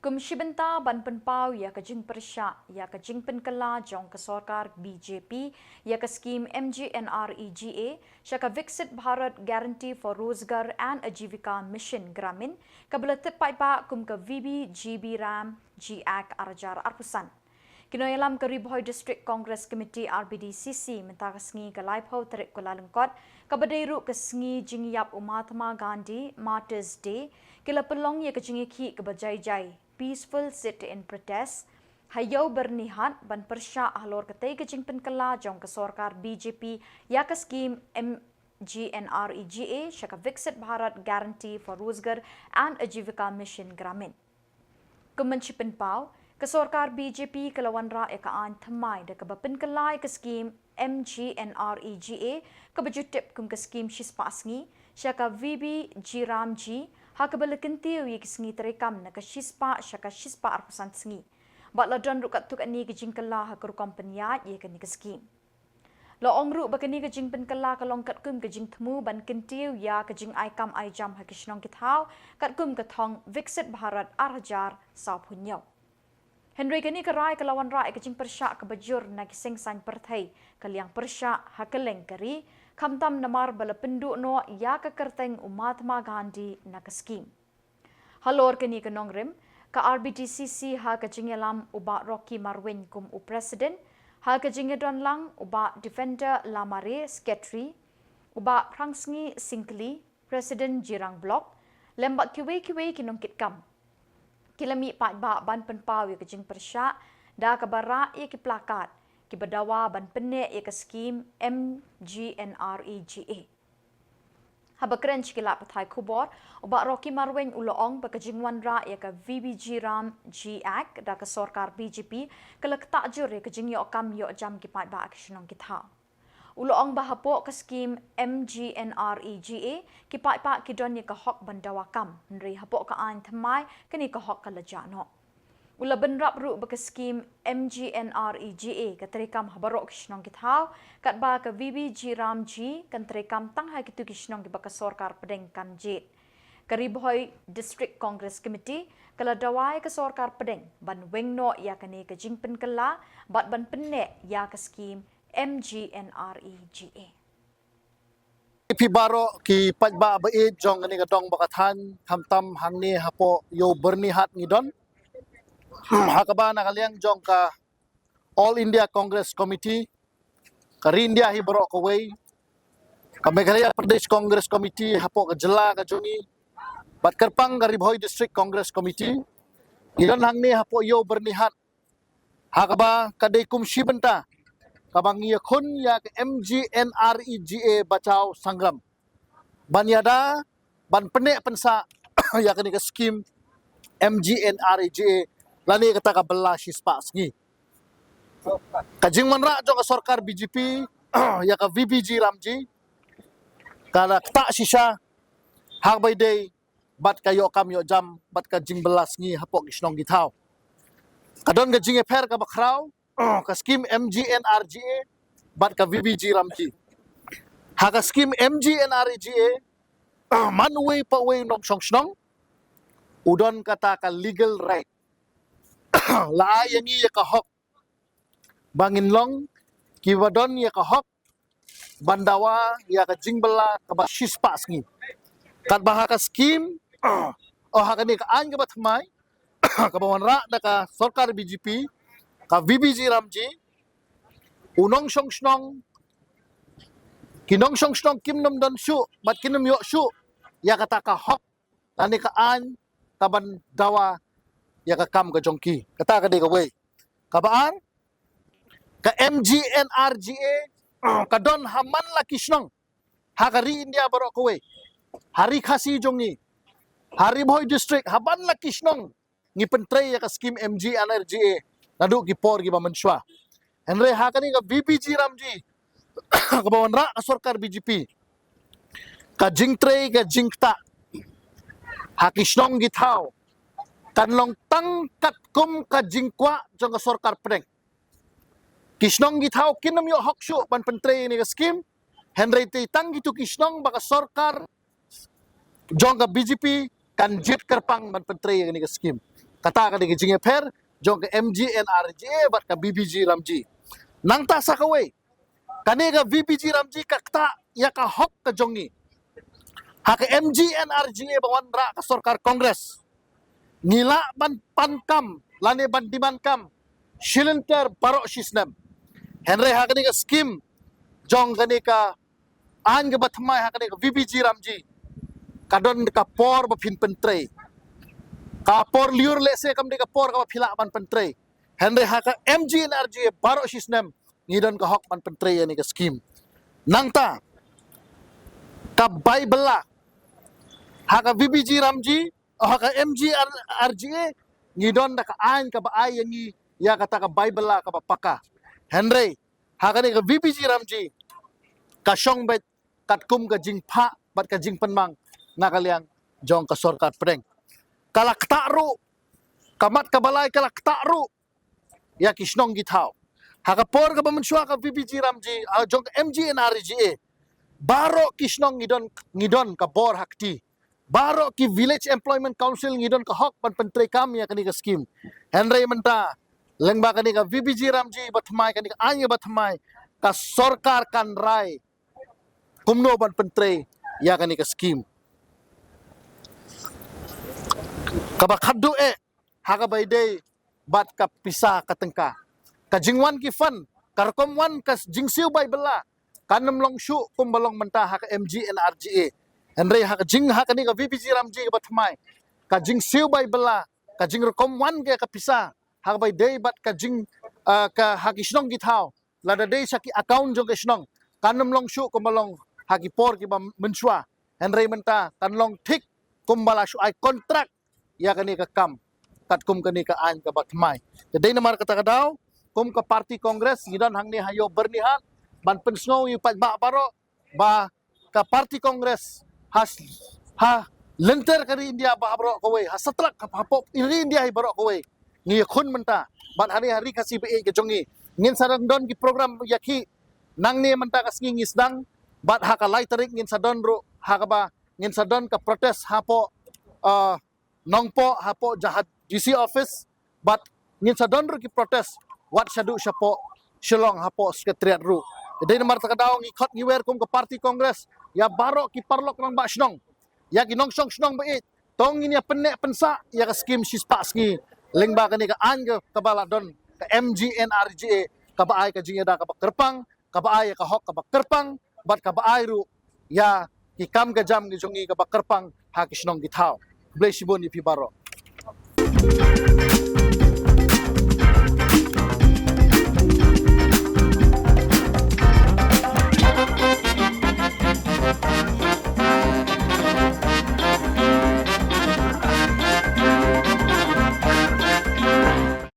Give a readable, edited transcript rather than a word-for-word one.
Kumshibanta ban penpau ya kajing persya ya kajing penkala jong ke sarkar BJP ya ke skim MGNREGA syaka Viksit Bharat Guarantee for Rozgar and Ajivika Mission Gramin kabelatit paipa kum ke VBGB Ram GAC Arjar Arpusan. Kinoyalam ke Riboy District Congress Committee RBDCC mentakasngi ke Laipau Terik Kuala Lengkot kabadairu ke sengi jingyap Mahatma Gandhi Martyrs Day kila pelong ya kejingi ki ke bajai-jai peaceful sit in protest hayau bernihat ban persya ahlor ketai kejing penkala jong ke sarkar BJP ya ke skim MGNREGA syaka Viksit Bharat Guarantee for Rozgar and Ajivika Mission Gramin. Kemenci penpau ke sarkar BJP kelawan ra ekaan thamai de kebapen kelai ke skim MGNREGA ke bejutip kum ke skim Shispasngi syaka VB Jiramji hakabala kentiu ye kisngi terekam na kashispa syaka shispa arpusan sengi. Batla don rukat tuk ani kejing kala hakuru kompenya ye kani keskim. Lo ongru bakani kejing penkala kalong kat kum kejing temu ban kentiu ya kejing aikam aijam hakishnong kithau kat kum kathong Viksit Bharat Arhajar saupunyau. Henry kani kerai kelawan rai kejing persya kebajur na kising san perthai kaliang persya hakeleng kari kamtam namar bala penduk no ya ke kerteng Mahatma Gandhi na ke skim. Halor kini ke nongrim ke RBDCC ha ke jingelam uba Rocky Marwin kum u presiden ha ke jingedon lang uba defender Lamare Sketri uba Prangsngi Singkli presiden Jirang Blok lembak kiwe kinongkit kam. Kilami pat ba ban penpau ya ke jing persya da ke bara ya ke plakat ki badawa ban penek ya ke skim MGNREGA. Habakren cikila pathai kubor uba Rocky Marwin uloong bakajingwan ra ya ke VBG Ram GAC da ke sarkar BJP kelak takjur ya ke jing yo kam yo jam ki pat ba aksyenong kitha. Uloong bahapok ke skim MGNREGA ki pat pa ki don ya ke hok bandawa kam nri hapok ka an thamai kini ke hok kalajano. Ula benrap ru baka skim MGNREGA ka terekam habarok kishnong kithau kat ba ka VBG Ram G kan terekam tanghai kitu kishnong ki baka sarkar pedeng kan jet. Kariboy District Congress Committee kala dawai ka sarkar pedeng ban wengno ya kani ka jingpen kala bat ban penek ya ka skim MGNREGA. Pi baro ki pajba baid jong ni gadong bakathan hamtam hangni hapo yo bernihat ngidon hakaba nakaliang jong ka All India Congress Committee ka India hi baro ko way ka Meghalaya Pradesh Congress Committee hapo ka jela ka jongi bat kerpang ka Riboy District Congress Committee ngidon hangni hapo yo bernihat hakaba kadai kumshi benta kabang ya kun ya MGNREGA Bachao Sangram banyada ban penek pensa ya kini ke skim MGNREGA lani kata ka bela shispa sngi kajing manra jo ka sarkar BJP ya ka VBG Ramji kala kta shisha hak by day bat kayo kam yo jam bat ka jing belas ngi hapok kisnong githau kadon ka jing efer ka bakraw ka skim MGNREGA bat ka VBG Ramji haka skim MGNREGA manway pa way nong song udon kata ka legal right la yangi ya ka hok bangin long kiwadon ya ka hok bandawa ya ka jingbala ka ba shispas ngi kat bah ka skim haka ni ka an ka batmai ka bawanra da ka sarkar BJP ka VBG Ramji unong song kinong song kimnom don shu bat kinom yo shu ya kata ka hok ani ka an taban dawa ya ka kam ka jongki kata ka de ka way kabaan ka MGNREGA ka don haman la kisnong hakari India baro ko way hari khasi jongi hari Boy District haban la kisnong ngi pentre ya ka skim MGNREGA nadu ki por gi bamanswa henre hakani ka VBG Ramji ka bawanra ka sarkar BJP ka jingtre ka jingta hakisnong githau kanlong tangkat kum ka jingkwa jong ka sarkar pedeng kisnong githau kinam yo hokshu ban pentre ni ka skim henry ti tang gitu kisnong baka sarkar jong ka BJP kan jit kerpang ban pentre ni ka skim kata ka di jinge per jong ka MGNRGA bat ka BBG Ramji nang ta sakaway kani ka BBG Ramji ka kta ya ka hok ka jongi ha ka MGNRGA bawan ra ka sarkar Kongres ngila ban pankam lane ban dimankam shilinter barok shisnam Henry ha kani ka scheme jong kani ka an ga batmai ha kani ka BBG Ramji kadon ka por ba phin pentrei ka por liur lese kam de ka por ka phila ban pentrei Henry ha ka MGNRGA barok shisnam ngidon ka hok ban pentrei ani ka scheme nangta ka Bible la ha ka BBG Ramji ha ka MGNRGA ngidon da ka an ka ba ay yangi ya kata ka Bible la ka paka Henry ha ka ni ka BBG Ramji ka syong bet kat kum ka jing pha bat ka jing penmang nakaliang jong ka sarkar preng kalak taru kamat kabalay kalak taru ya kisnong githaw hakapor ka bamanswa ka BBG Ramji jong ka MGNRGA baro kisnong ngidon ka bor hakti baro ki village employment council ngidon ka hok pan pentre kami ya kani ka scheme Henry menta lengba kani ka BBG Ramji batmai kani ka anya batmai ka sarkar kan rai kumno ban pentre ya kani ka scheme kabakadu haga bayday bat ka pisa katengka ka jingwan ki fan karkom wan ka jingsiu bay bela kanam long shu kumbalong menta ha ka MGNRGA Henry ha ka jing ha ka ni ka BBG Ramji ka batmai ka jingsiu bay bela ka jing rekom wan ka pisa ha bayday bat ka jing ka hakisnong githaw lada day sa ki account jong kisnong kanam long shu kumbalong hakipor ki ba menswa Henry menta kanlong thik kumbala shu ay contract ya kani ka kam kat kum kani ka an ka batmai jadi namar kata kadaw kum ka party kongres gidan hangni hayo bernihan ban pensno yu pat ba baro ba ka party kongres has ha lenter kari India ba baro kowe ha satrak ka hapop iri India hi baro kowe ni khun menta ban hari-hari kasi be ke jongi ngin sarang don ki program yakhi nang ni menta ka singi ngisdang bat ha ka laiterik ngin sadon ro ha ka ba ngin sadon ka protest hapo nongpo hapo jahat GC office but ngin sa donro ki protest wat syadu syapo shilong hapo sekretariat ru jadi namar takadaw ngikot ngiwer kum ke party kongres ya baro ki parlok nang ba snong ya ki nong snong bait tong ini penek pensa ya ka scheme sispa ski lengba kani ka anga kabala don ka MGNRGA ka baay ka jingeda ka kerpang ka baay ka hok ka kerpang bat ka baay ru ya ki kam ka jam gi jongi ka kerpang ha ki snong githaw Blessibon ipi baro